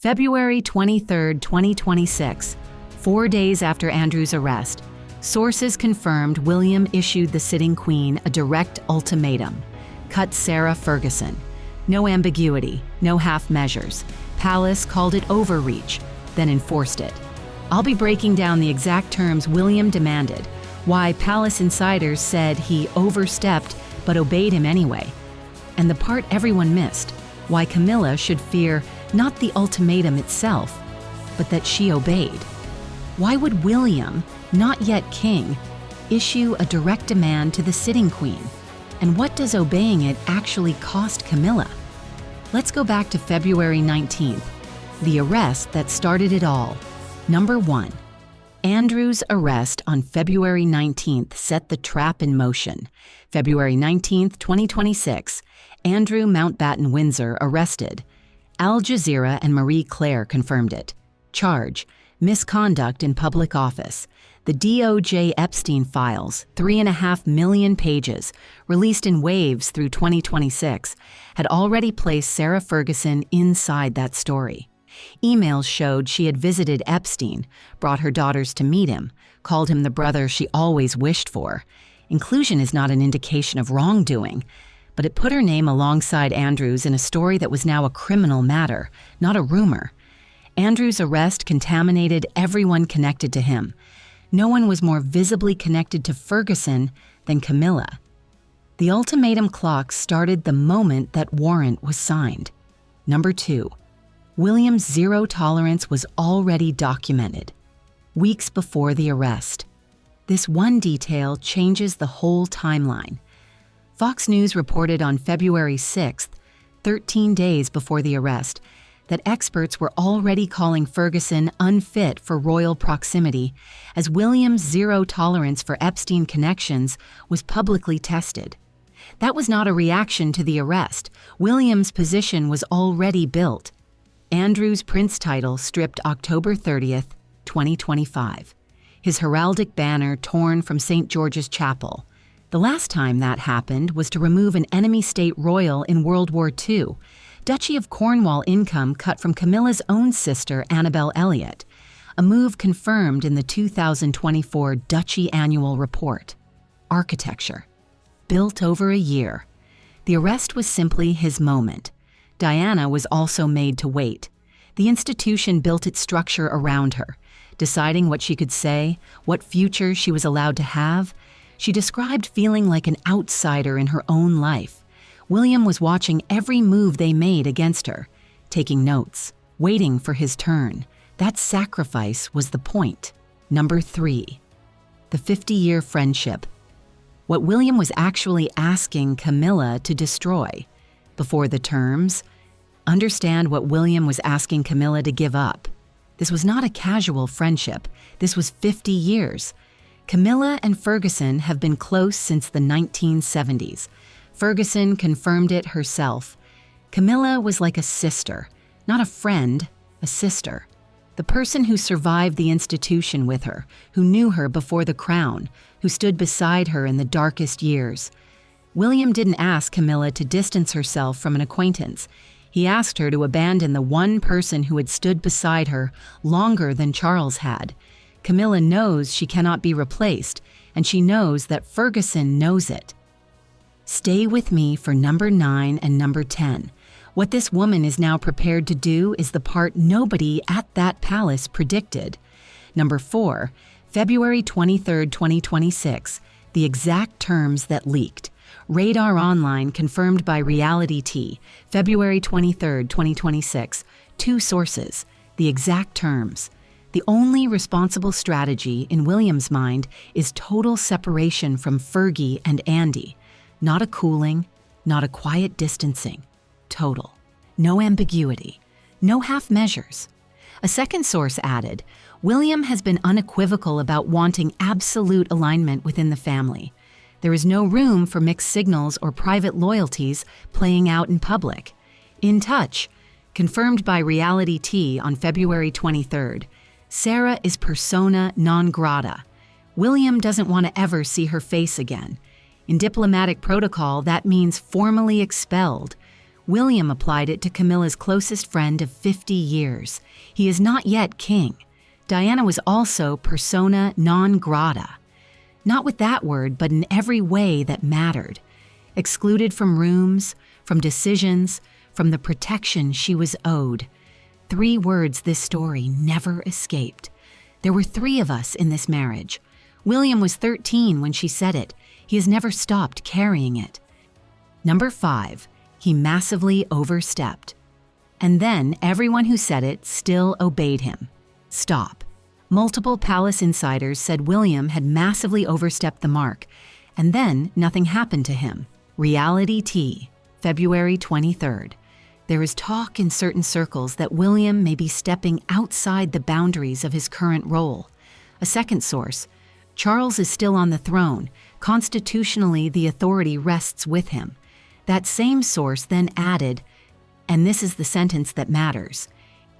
February 23, 2026, 4 days after Andrew's arrest, sources confirmed William issued the sitting queen a direct ultimatum. Cut Sarah Ferguson. No ambiguity, no half measures. Palace called it overreach, then enforced it. I'll be breaking down the exact terms William demanded, why Palace insiders said he overstepped but obeyed him anyway, and the part everyone missed, why Camilla should fear not the ultimatum itself, but that she obeyed. Why would William, not yet king, issue a direct demand to the sitting queen? And what does obeying it actually cost Camilla? Let's go back to February 19th, the arrest that started it all. Number 1. Andrew's arrest on February 19th set the trap in motion. February 19th, 2026, Andrew Mountbatten Windsor arrested. Al Jazeera and Marie Claire confirmed it. Charge: misconduct in public office. The DOJ Epstein files, 3.5 million pages, released in waves through 2026, had already placed Sarah Ferguson inside that story. Emails showed she had visited Epstein, brought her daughters to meet him, called him the brother she always wished for. Inclusion is not an indication of wrongdoing, but it put her name alongside Andrew's in a story that was now a criminal matter, not a rumor. Andrew's arrest contaminated everyone connected to him. No one was more visibly connected to Ferguson than Camilla. The ultimatum clock started the moment that warrant was signed. Number 2. William's zero tolerance was already documented, weeks before the arrest. This one detail changes the whole timeline. Fox News reported on February 6th, 13 days before the arrest, that experts were already calling Ferguson unfit for royal proximity as William's zero tolerance for Epstein connections was publicly tested. That was not a reaction to the arrest. William's position was already built. Andrew's prince title stripped October 30th, 2025. His heraldic banner torn from St. George's Chapel. The last time that happened was to remove an enemy state royal in World War II. Duchy of Cornwall income cut from Camilla's own sister, Annabel Elliot, a move confirmed in the 2024 Duchy Annual Report. Architecture. Built over a year. The arrest was simply his moment. Diana was also made to wait. The institution built its structure around her, deciding what she could say, what future she was allowed to have. She described feeling like an outsider in her own life. William was watching every move they made against her, taking notes, waiting for his turn. That sacrifice was the point. Number 3. The 50-year friendship. What William was actually asking Camilla to destroy. Before the terms, understand what William was asking Camilla to give up. This was not a casual friendship. This was 50 years. Camilla and Ferguson have been close since the 1970s. Ferguson confirmed it herself. Camilla was like a sister, not a friend, a sister. The person who survived the institution with her, who knew her before the crown, who stood beside her in the darkest years. William didn't ask Camilla to distance herself from an acquaintance. He asked her to abandon the one person who had stood beside her longer than Charles had. Camilla knows she cannot be replaced, and she knows that Ferguson knows it. Stay with me for number 9 and number 10. What this woman is now prepared to do is the part nobody at that palace predicted. Number 4, February 23, 2026, the exact terms that leaked. Radar Online confirmed by Reality T, February 23, 2026. 2 sources, the exact terms. The only responsible strategy in William's mind is total separation from Fergie and Andy. Not a cooling, not a quiet distancing. Total. No ambiguity. No half measures. A second source added, William has been unequivocal about wanting absolute alignment within the family. There is no room for mixed signals or private loyalties playing out in public. In touch, confirmed by Reality T on February 23rd, Sarah is persona non grata. William doesn't want to ever see her face again. In diplomatic protocol, that means formally expelled. William applied it to Camilla's closest friend of 50 years. He is not yet king. Diana was also persona non grata. Not with that word, but in every way that mattered. Excluded from rooms, from decisions, from the protection she was owed. 3 words this story never escaped. There were 3 of us in this marriage. William was 13 when she said it. He has never stopped carrying it. Number 5, he massively overstepped. And then everyone who said it still obeyed him. Stop. Multiple palace insiders said William had massively overstepped the mark, and then nothing happened to him. Reality T, February 23rd. There is talk in certain circles that William may be stepping outside the boundaries of his current role. A second source, Charles is still on the throne. Constitutionally, the authority rests with him. That same source then added, and this is the sentence that matters,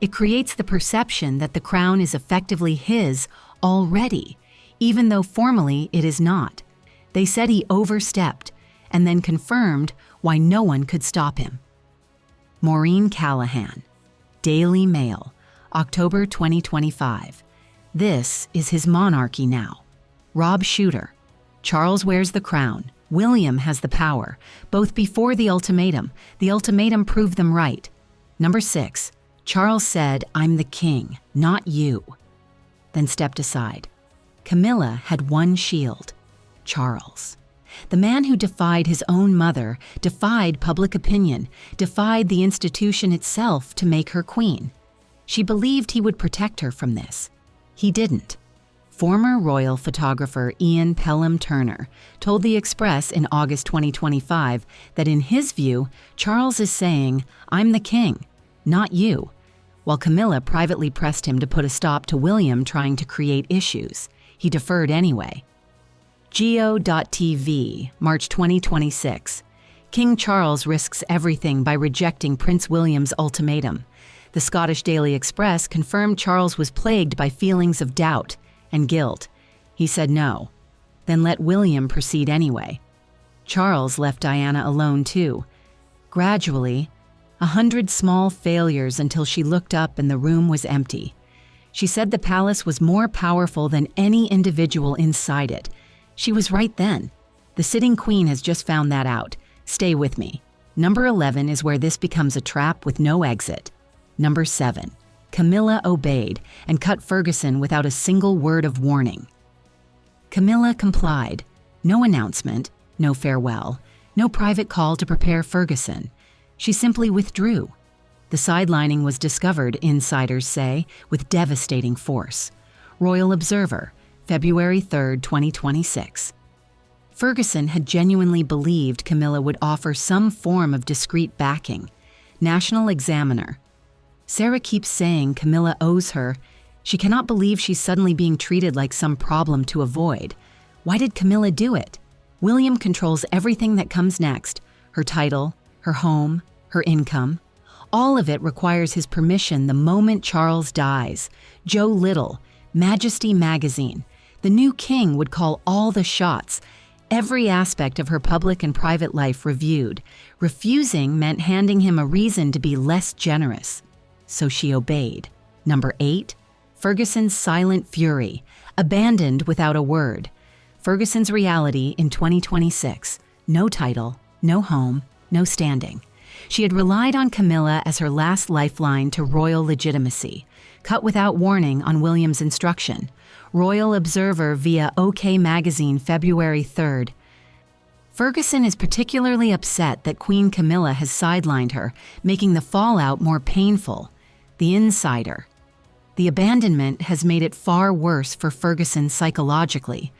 it creates the perception that the crown is effectively his already, even though formally it is not. They said he overstepped, and then confirmed why no one could stop him. Maureen Callahan, Daily Mail, October 2025. This is his monarchy now. Rob Shooter, Charles wears the crown. William has the power, both before the ultimatum. The ultimatum proved them right. Number 6, Charles said, "I'm the king, not you," then stepped aside. Camilla had one shield, Charles. The man who defied his own mother, defied public opinion, defied the institution itself to make her queen. She believed he would protect her from this. He didn't. Former royal photographer Ian Pelham Turner told The Express in August 2025 that in his view, Charles is saying, "I'm the king, not you," while Camilla privately pressed him to put a stop to William trying to create issues. He deferred anyway. Geo.tv, March 2026. King Charles risks everything by rejecting Prince William's ultimatum. The Scottish Daily Express confirmed Charles was plagued by feelings of doubt and guilt. He said no, then let William proceed anyway. Charles left Diana alone too. Gradually, 100 small failures until she looked up and the room was empty. She said the palace was more powerful than any individual inside it. She was right then. The sitting queen has just found that out. Stay with me. Number 11 is where this becomes a trap with no exit. Number 7. Camilla obeyed and cut Ferguson without a single word of warning. Camilla complied. No announcement, no farewell, no private call to prepare Ferguson. She simply withdrew. The sidelining was discovered, insiders say, with devastating force. Royal Observer, February 3, 2026. Ferguson had genuinely believed Camilla would offer some form of discreet backing. National Examiner. Sarah keeps saying Camilla owes her. She cannot believe she's suddenly being treated like some problem to avoid. Why did Camilla do it? William controls everything that comes next. Her title, her home, her income. All of it requires his permission the moment Charles dies. Joe Little, Majesty Magazine. The new king would call all the shots. Every aspect of her public and private life reviewed. Refusing meant handing him a reason to be less generous. So she obeyed. Number 8, Ferguson's silent fury, abandoned without a word. Ferguson's reality in 2026, no title, no home, no standing. She had relied on Camilla as her last lifeline to royal legitimacy, cut without warning on William's instruction. Royal Observer via OK Magazine, February 3rd. Ferguson is particularly upset that Queen Camilla has sidelined her, making the fallout more painful. The Insider. The abandonment has made it far worse for Ferguson psychologically.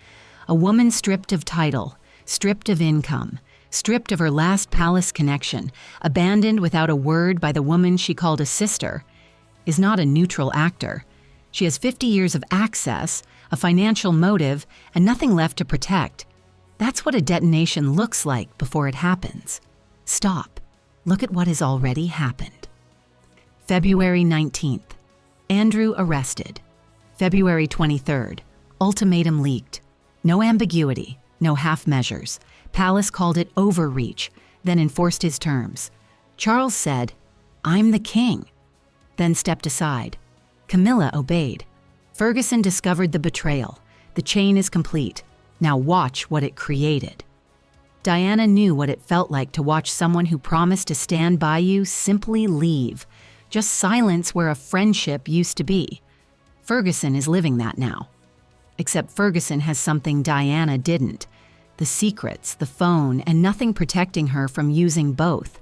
A woman stripped of title, stripped of income, stripped of her last palace connection, abandoned without a word by the woman she called a sister, is not a neutral actor. She has 50 years of access, a financial motive, and nothing left to protect. That's what a detonation looks like before it happens. Stop. Look at what has already happened. February 19th. Andrew arrested. February 23rd. Ultimatum leaked. No ambiguity, no half measures. Palace called it overreach, then enforced his terms. Charles said, "I'm the king," then stepped aside. Camilla obeyed. Ferguson discovered the betrayal. The chain is complete. Now watch what it created. Diana knew what it felt like to watch someone who promised to stand by you simply leave, just silence where a friendship used to be. Ferguson is living that now. Except Ferguson has something Diana didn't: the secrets, the phone, and nothing protecting her from using both.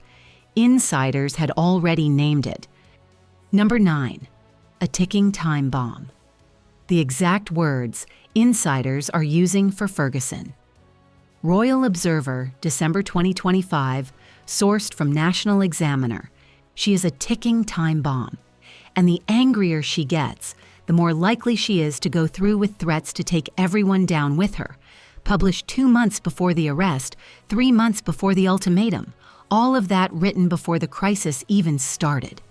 Insiders had already named it. Number 9, a ticking time bomb. The exact words insiders are using for Ferguson. Royal Observer, December 2025, sourced from National Examiner. She is a ticking time bomb. And the angrier she gets, the more likely she is to go through with threats to take everyone down with her. Published 2 months before the arrest, 3 months before the ultimatum. All of that written before the crisis even started.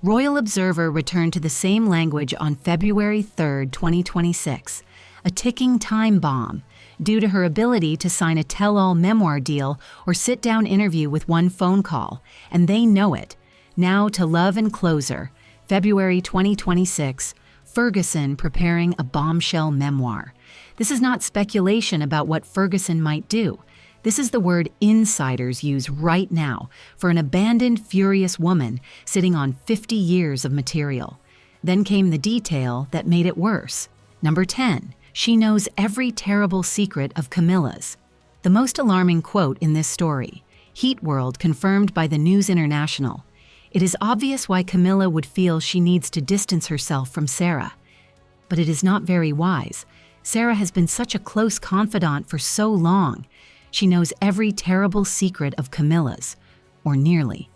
Royal Observer returned to the same language on February 3, 2026, a ticking time bomb, due to her ability to sign a tell-all memoir deal or sit-down interview with one phone call, and they know it. Now to Love and Closer, February 2026, Ferguson preparing a bombshell memoir. This is not speculation about what Ferguson might do. This is the word insiders use right now for an abandoned, furious woman sitting on 50 years of material. Then came the detail that made it worse. Number 10, she knows every terrible secret of Camilla's. The most alarming quote in this story, Heat World confirmed by the News International. It is obvious why Camilla would feel she needs to distance herself from Sarah. But it is not very wise. Sarah has been such a close confidant for so long. She knows every terrible secret of Camilla's, or nearly.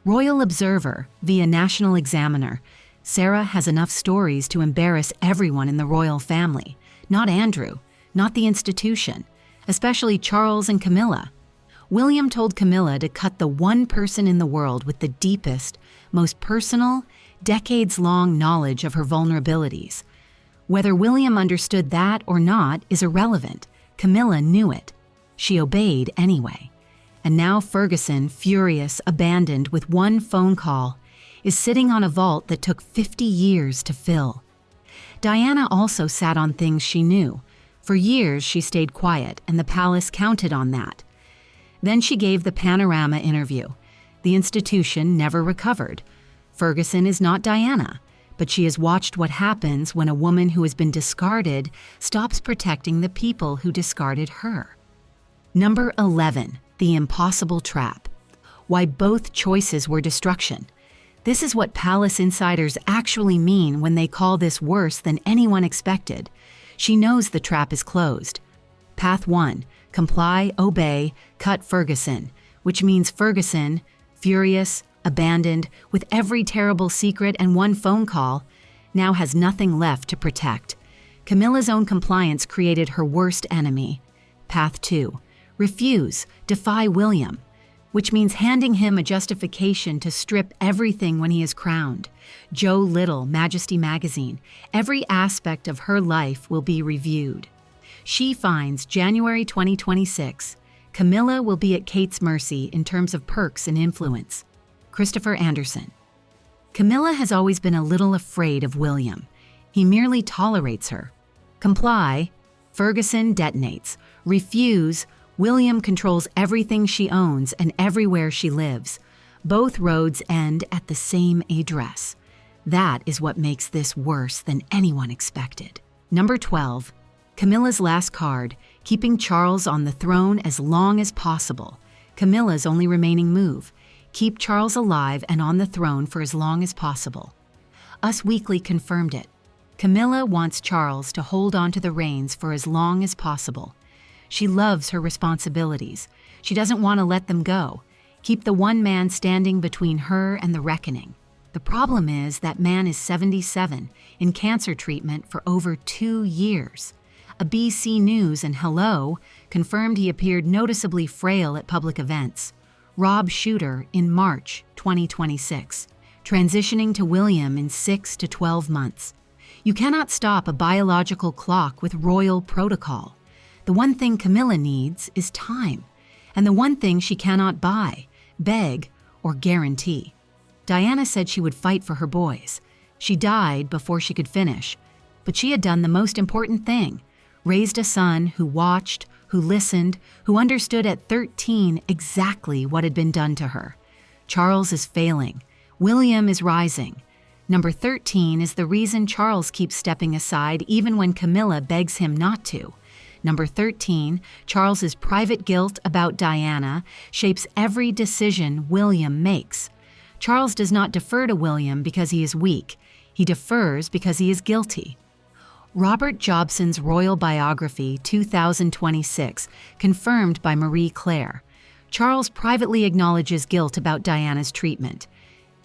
Royal Observer, via National Examiner. Sarah has enough stories to embarrass everyone in the royal family. Not Andrew, not the institution, especially Charles and Camilla. William told Camilla to cut the one person in the world with the deepest, most personal, decades-long knowledge of her vulnerabilities. Whether William understood that or not is irrelevant. Camilla knew it. She obeyed anyway. And now Ferguson, furious, abandoned with one phone call, is sitting on a vault that took 50 years to fill. Diana also sat on things she knew. For years she stayed quiet, and the palace counted on that. Then she gave the Panorama interview. The institution never recovered. Ferguson is not Diana, but she has watched what happens when a woman who has been discarded stops protecting the people who discarded her. Number 11, the impossible trap. Why both choices were destruction. This is what palace insiders actually mean when they call this worse than anyone expected. She knows the trap is closed. Path 1, comply, obey, cut Ferguson, which means Ferguson, furious, abandoned, with every terrible secret and one phone call, now has nothing left to protect. Camilla's own compliance created her worst enemy. Path 2, refuse, defy William, which means handing him a justification to strip everything when he is crowned. Joe Little, Majesty Magazine, every aspect of her life will be reviewed. She finds January 2026, Camilla will be at Kate's mercy in terms of perks and influence. Christopher Anderson. Camilla has always been a little afraid of William. He merely tolerates her. Comply, Ferguson detonates. Refuse, William controls everything she owns and everywhere she lives. Both roads end at the same address. That is what makes this worse than anyone expected. Number 12, Camilla's last card, keeping Charles on the throne as long as possible. Camilla's only remaining move, keep Charles alive and on the throne for as long as possible. Us Weekly confirmed it. Camilla wants Charles to hold on to the reins for as long as possible. She loves her responsibilities. She doesn't want to let them go. Keep the one man standing between her and the reckoning. The problem is that man is 77, in cancer treatment for over 2 years. A BC News and Hello confirmed he appeared noticeably frail at public events. Rob Shooter in March 2026, transitioning to William in 6 to 12 months. You cannot stop a biological clock with royal protocol. The one thing Camilla needs is time, and the one thing she cannot buy, beg, or guarantee. Diana said she would fight for her boys. She died before she could finish, but she had done the most important thing: raised a son who watched, who listened, who understood at 13 exactly what had been done to her. Charles is failing. William is rising. Number 13 is the reason Charles keeps stepping aside even when Camilla begs him not to. Number 13, Charles's private guilt about Diana shapes every decision William makes. Charles does not defer to William because he is weak. He defers because he is guilty. Robert Jobson's Royal Biography 2026, confirmed by Marie Claire. Charles privately acknowledges guilt about Diana's treatment,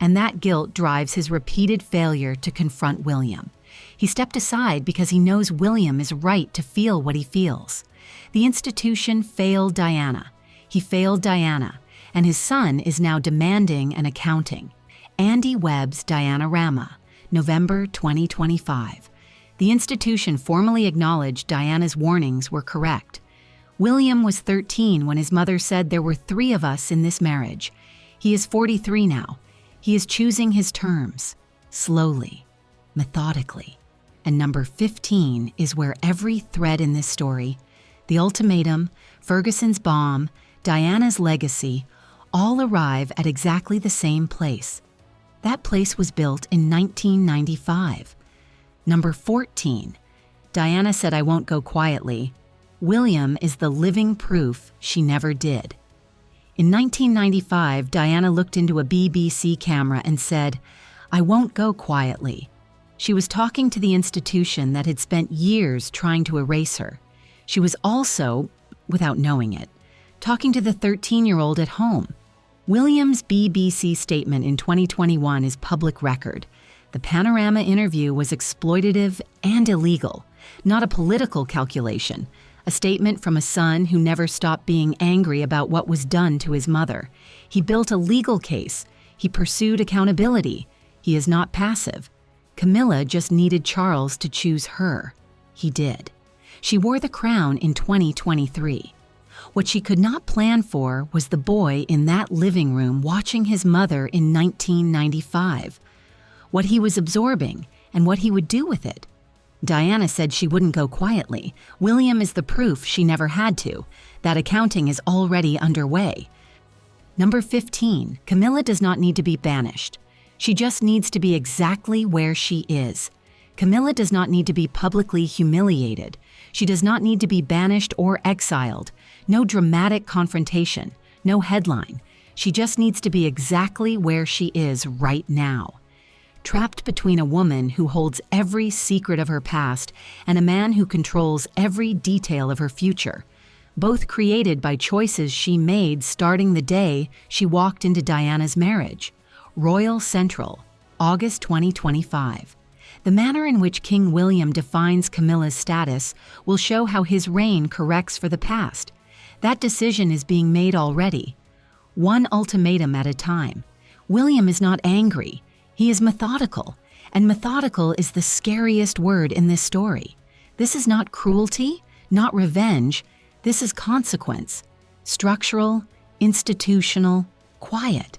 and that guilt drives his repeated failure to confront William. He stepped aside because he knows William is right to feel what he feels. The institution failed Diana. He failed Diana, and his son is now demanding an accounting. Andy Webb's Diana-rama, November 2025. The institution formally acknowledged Diana's warnings were correct. William was 13 when his mother said there were 3 of us in this marriage. He is 43 now. He is choosing his terms, slowly, methodically. And number 15 is where every thread in this story, the ultimatum, Ferguson's bomb, Diana's legacy, all arrive at exactly the same place. That place was built in 1995. Number 14, Diana said, "I won't go quietly." William is the living proof she never did. In 1995, Diana looked into a BBC camera and said, "I won't go quietly." She was talking to the institution that had spent years trying to erase her. She was also, without knowing it, talking to the 13-year-old at home. William's BBC statement in 2021 is public record. The Panorama interview was exploitative and illegal, not a political calculation, a statement from a son who never stopped being angry about what was done to his mother. He built a legal case. He pursued accountability. He is not passive. Camilla just needed Charles to choose her. He did. She wore the crown in 2023. What she could not plan for was the boy in that living room watching his mother in 1995. What he was absorbing and what he would do with it. Diana said she wouldn't go quietly. William is the proof she never had to. That accounting is already underway. Number 15, Camilla does not need to be banished. She just needs to be exactly where she is. Camilla does not need to be publicly humiliated. She does not need to be banished or exiled. No dramatic confrontation, no headline. She just needs to be exactly where she is right now. Trapped between a woman who holds every secret of her past and a man who controls every detail of her future, both created by choices she made starting the day she walked into Diana's marriage. Royal Central, August 2025. The manner in which King William defines Camilla's status will show how his reign corrects for the past. That decision is being made already. One ultimatum at a time. William is not angry. He is methodical, and methodical is the scariest word in this story. This is not cruelty, not revenge. This is consequence. Structural, institutional, quiet.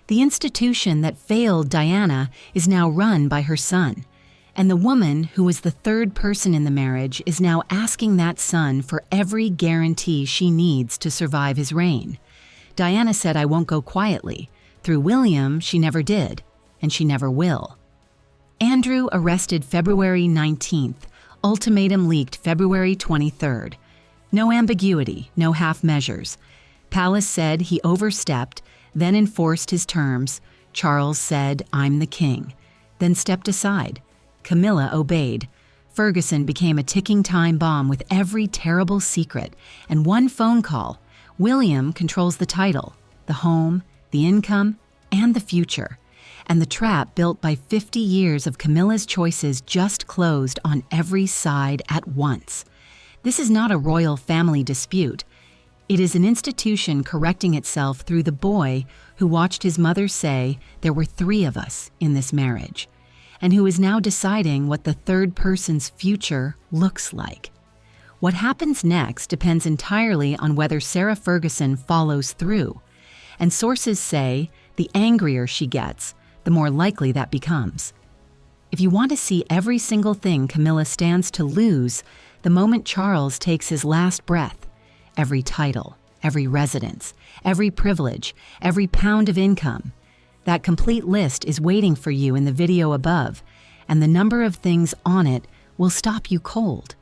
The institution that failed Diana is now run by her son. And the woman who was the third person in the marriage is now asking that son for every guarantee she needs to survive his reign. Diana said, "I won't go quietly." Through William, she never did, and she never will. Andrew arrested February 19th. Ultimatum leaked February 23rd. No ambiguity, no half measures. Palace said he overstepped, then enforced his terms. Charles said, "I'm the king," then stepped aside. Camilla obeyed. Ferguson became a ticking time bomb with every terrible secret, and one phone call. William controls the title, the home, the income, and the future. And the trap built by 50 years of Camilla's choices just closed on every side at once. This is not a royal family dispute. It is an institution correcting itself through the boy who watched his mother say there were 3 of us in this marriage, and who is now deciding what the third person's future looks like. What happens next depends entirely on whether Sarah Ferguson follows through, and sources say The angrier she gets, the more likely that becomes. If you want to see every single thing Camilla stands to lose the moment Charles takes his last breath, every title, every residence, every privilege, every pound of income, that complete list is waiting for you in the video above, and the number of things on it will stop you cold.